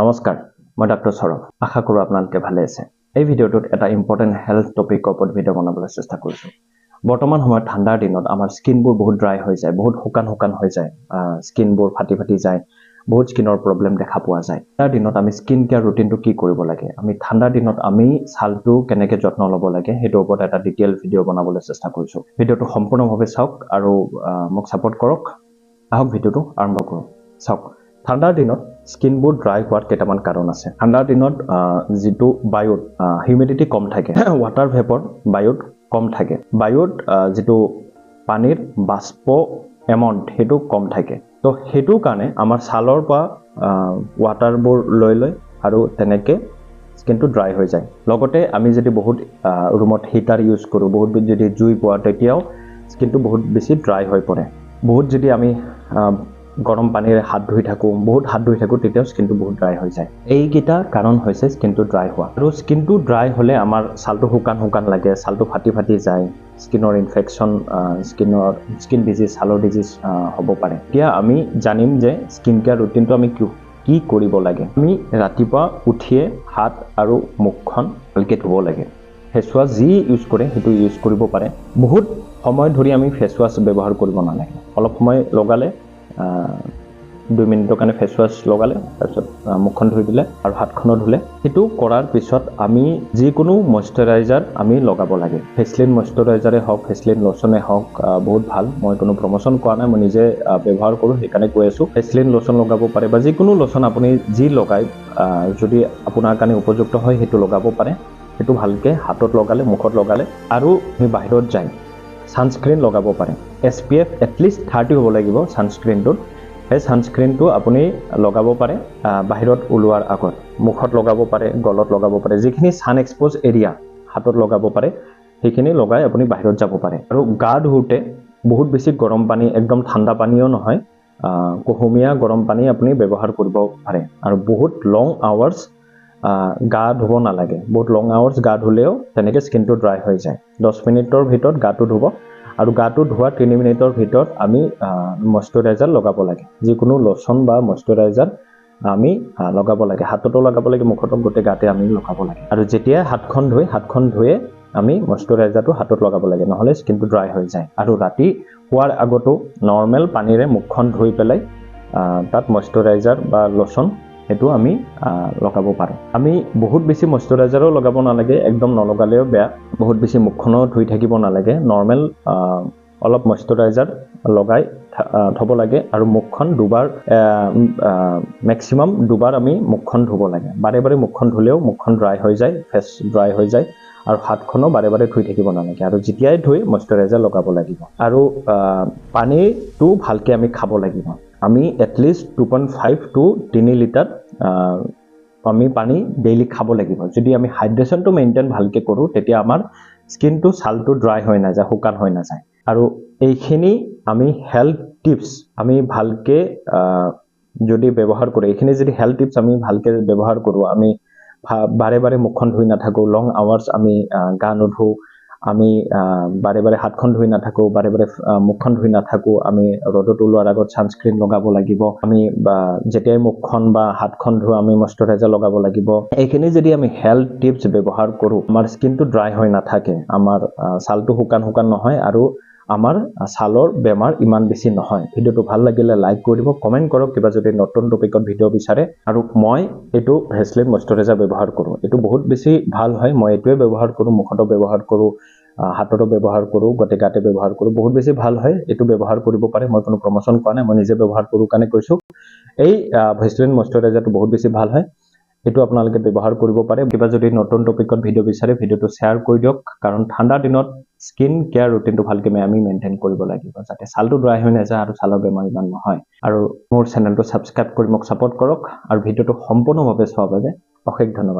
নমস্কাৰ, মই ডক্টৰ সৌৰভ। আশা কৰোঁ আপোনালোকে ভালে আছে। এই ভিডিঅ'টোত এটা ইম্পৰ্টেণ্ট হেল্থ টপিকৰ ওপৰত ভিডিঅ' বনাবলৈ চেষ্টা কৰিছোঁ। বৰ্তমান সময়ত ঠাণ্ডাৰ দিনত আমাৰ স্কিনবোৰ বহুত ড্ৰাই হৈ যায়, বহুত শুকান হৈ যায়, স্কিনবোৰ ফাটি যায়, বহুত স্কিনৰ প্ৰব্লেম দেখা পোৱা যায়। তাৰ দিনত আমি স্কিন কেয়াৰ ৰুটিনটো কি কৰিব লাগে, আমি ঠাণ্ডাৰ দিনত আমি ছালটো কেনেকৈ যত্ন ল'ব লাগে, সেইটোৰ ওপৰত এটা ডিটেইল ভিডিঅ' বনাবলৈ চেষ্টা কৰিছোঁ। ভিডিঅ'টো সম্পূৰ্ণভাৱে চাওক আৰু মোক ছাপোৰ্ট কৰক। আহক ভিডিঅ'টো আৰম্ভ কৰোঁ। চাওক, ঠাণ্ডাৰ দিনত স্কিনবোৰ ড্ৰাই হোৱাৰ কেইটামান কাৰণ আছে। ঠাণ্ডাৰ দিনত যিটো বায়ুত হিউমিডিটি কম থাকে, ৱাটাৰ ভেপৰ বায়ুত কম থাকে, বায়ুত যিটো পানীৰ বাষ্প এমাউণ্ট সেইটো কম থাকে। তো সেইটো কাৰণে আমাৰ ছালৰ পৰা ৱাটাৰবোৰ লৈ আৰু তেনেকৈ স্কিনটো ড্ৰাই হৈ যায়। লগতে আমি যদি বহুত ৰুমত হিটাৰ ইউজ কৰোঁ, বহুত যদি জুই পোৱা, তেতিয়াও স্কিনটো বহুত বেছি ড্ৰাই হৈ পৰে। বহুত যদি আমি গৰম পানীৰে হাত ধুই থাকোঁ, তেতিয়াও স্কিনটো বহুত ড্ৰাই হৈ যায়। এইকেইটা কাৰণ হৈছে স্কিনটো ড্ৰাই হোৱা। আৰু স্কিনটো ড্ৰাই হ'লে আমাৰ ছালটো শুকান লাগে, ছালটো ফাটি যায়, স্কিনৰ ইনফেকশ্যন, স্কিন ডিজিজ, ছালৰ ডিজিজ হ'ব পাৰে। এতিয়া আমি জানিম যে স্কিন কেয়াৰ ৰুটিনটো আমি কি কৰিব লাগে। আমি ৰাতিপুৱা উঠিয়ে হাত আৰু মুখখন ভালকৈ ধুব লাগে। ফেচ ৱাছ যি ইউজ কৰে সেইটো ইউজ কৰিব পাৰে। বহুত সময় ধৰি আমি ফেচ ৱাছ ব্যৱহাৰ কৰিব নালাগে। অলপ সময় লগালে, 2 মিনিটৰ কাৰণে ফেচ ৱাছ লগালে, তাৰপিছত মুখখন ধুই দিলে আৰু হাতখনো ধুলে। সেইটো কৰাৰ পিছত আমি যিকোনো মইশ্চাৰাইজাৰ আমি লগাব লাগে। ভেচলিন মইশ্চাৰাইজাৰে হওক, ভেচলিন লোচনে হওক, বহুত ভাল। মই কোনো প্ৰমোশ্যন কৰা নাই, মই নিজে ব্যৱহাৰ কৰোঁ, সেইকাৰণে কৈ আছোঁ। ভেচলিন লোচন লগাব পাৰে বা যিকোনো লোচন আপুনি যি লগাই, যদি আপোনাৰ কাৰণে উপযুক্ত হয় সেইটো লগাব পাৰে। সেইটো ভালকৈ হাতত লগালে, মুখত লগালে। আৰু আমি বাহিৰত যাই ছানস্ক্ৰীন লগাব পাৰে। SPF এটলিষ্ট 30 হ'ব লাগিব ছানস্ক্ৰীনটোত। সেই ছানস্ক্ৰীনটো আপুনি লগাব পাৰে বাহিৰত ওলোৱাৰ আগত। মুখত লগাব পাৰে, গলত লগাব পাৰে, যিখিনি ছান এক্সপ'জ এৰিয়া হাতত লগাব পাৰে সেইখিনি লগাই আপুনি বাহিৰত যাব পাৰে। আৰু গা ধুওঁতে বহুত বেছি গৰম পানী, একদম ঠাণ্ডা পানীও নহয়, কুহুমীয়া গৰম পানী আপুনি ব্যৱহাৰ কৰিব পাৰে। আৰু বহুত লং আৱাৰ্ছ গা ধুব নালাগে। বহুত লং আৱাৰ্ছ গা ধুলেও তেনেকৈ স্কিনটো ড্ৰাই হৈ যায়। 10 মিনিটৰ ভিতৰত গাটো ধুব আৰু গাটো ধোৱা 3 মিনিটৰ ভিতৰত আমি মইশ্চাৰাইজাৰ লগাব লাগে। যিকোনো লোচন বা মইশ্চাৰাইজাৰ আমি লগাব লাগে। হাততো লগাব লাগে, মুখতো, গোটেই গাতে আমি লগাব লাগে। আৰু যেতিয়া হাতখন ধুয়ে আমি মইশ্চাৰাইজাৰটো হাতত লগাব লাগে, নহ'লে স্কিনটো ড্ৰাই হৈ যায়। আৰু ৰাতি শোৱাৰ আগতো নৰ্মেল পানীৰে মুখখন ধুই পেলাই তাত মইশ্চাৰাইজাৰ বা লোচন সেইটো আমি লগাব পাৰোঁ। আমি বহুত বেছি মইশ্চাৰাইজাৰো লগাব নালাগে, একদম নলগালেও বেয়া। বহুত বেছি মুখখনো ধুই থাকিব নালাগে, নৰ্মেল অলপ মইশ্চাৰাইজাৰ লগাই থ'ব লাগে। আৰু মুখখন মেক্সিমাম দুবাৰ আমি মুখখন ধুব লাগে। বাৰে মুখখন ধুলেও মুখখন ড্ৰাই হৈ যায়, ফেচ ড্ৰাই হৈ যায়। আৰু হাতখনো বাৰে ধুই থাকিব নালাগে। আৰু যেতিয়াই ধুই মইশ্চাৰাইজাৰ লগাব লাগিব। আৰু পানীটো ভালকৈ আমি খাব লাগিব। আমি এটলিষ্ট 2.5 to 3 লিটাৰ আমি পানী ডেইলি খাব লাগিব। যদি আমি হাইড্ৰেশ্যনটো মেইনটেইন ভালকৈ কৰোঁ, তেতিয়া আমাৰ স্কিনটো, ছালটো ড্ৰাই হৈ নাযায়, শুকান হৈ নাযায়। আৰু এইখিনি আমি হেল্থ টিপছ আমি ভালকৈ যদি ব্যৱহাৰ কৰোঁ, এইখিনি যদি হেল্থ টিপছ আমি ভালকৈ ব্যৱহাৰ কৰোঁ, আমি বাৰে মুখখন ধুই নাথাকোঁ, লং আৱাৰ্ছ আমি গা নুধোঁ, আমি বাৰে হাতখন ধুই নাথাকোঁ, বাৰে মুখখন ধুই নাথাকোঁ, আমি ৰ'দত ওলোৱাৰ আগত ছানস্ক্ৰীন লগাব লাগিব, আমি যেতিয়াই মুখখন বা হাতখন ধুওঁ আমি মইশ্চাৰাইজাৰ লগাব লাগিব। এইখিনি যদি আমি হেল্থ টিপছ ব্যৱহাৰ কৰোঁ, আমাৰ স্কিনটো ড্ৰাই হৈ নাথাকে, আমাৰ ছালটো শুকান নহয়, আৰু আমাৰ ছালৰ বেমাৰ ইমান বেছি নহয়। ভিডিঅ'টো ভাল লাগিলে লাইক কৰি দিব, কমেণ্ট কৰক কিবা যদি নতুন টপিকত ভিডিঅ' বিচাৰে। আৰু মই এইটো ভেচলিন মইশ্চাৰাইজাৰ ব্যৱহাৰ কৰোঁ, এইটো বহুত বেছি ভাল হয়। মই এইটোৱে ব্যৱহাৰ কৰোঁ, মুখতো ব্যৱহাৰ কৰোঁ, হাততো ব্যৱহাৰ কৰোঁ, গোটেই গাতে ব্যৱহাৰ কৰোঁ, বহুত বেছি ভাল হয়। এইটো ব্যৱহাৰ কৰিব পাৰে। মই কোনো প্ৰমোশ্যন কৰা নাই, মই নিজে ব্যৱহাৰ কৰোঁ কাৰণে কৈছোঁ। এই ভেচলিন মইশ্চাৰাইজাৰটো বহুত বেছি ভাল হয়, এইটো আপোনালোকে ব্যৱহাৰ কৰিব পাৰে। কিবা যদি নতুন টপিকত ভিডিঅ' বিচাৰে, ভিডিঅ'টো শ্বেয়াৰ কৰি দিয়ক। কাৰণ ঠাণ্ডা দিনত স্কিন কেয়াৰ ৰুটিনটো ভালকৈ আমি মেইনটেইন কৰিব লাগিব, যাতে ছালটো ড্ৰাই হৈ নাযায় আৰু ছালৰ বেমাৰ ইমান নহয়। আৰু মোৰ চেনেলটো ছাবস্ক্ৰাইব কৰি মোক ছাপোৰ্ট কৰক। আৰু ভিডিঅ'টো সম্পূৰ্ণভাৱে চোৱাৰ বাবে অশেষ ধন্যবাদ।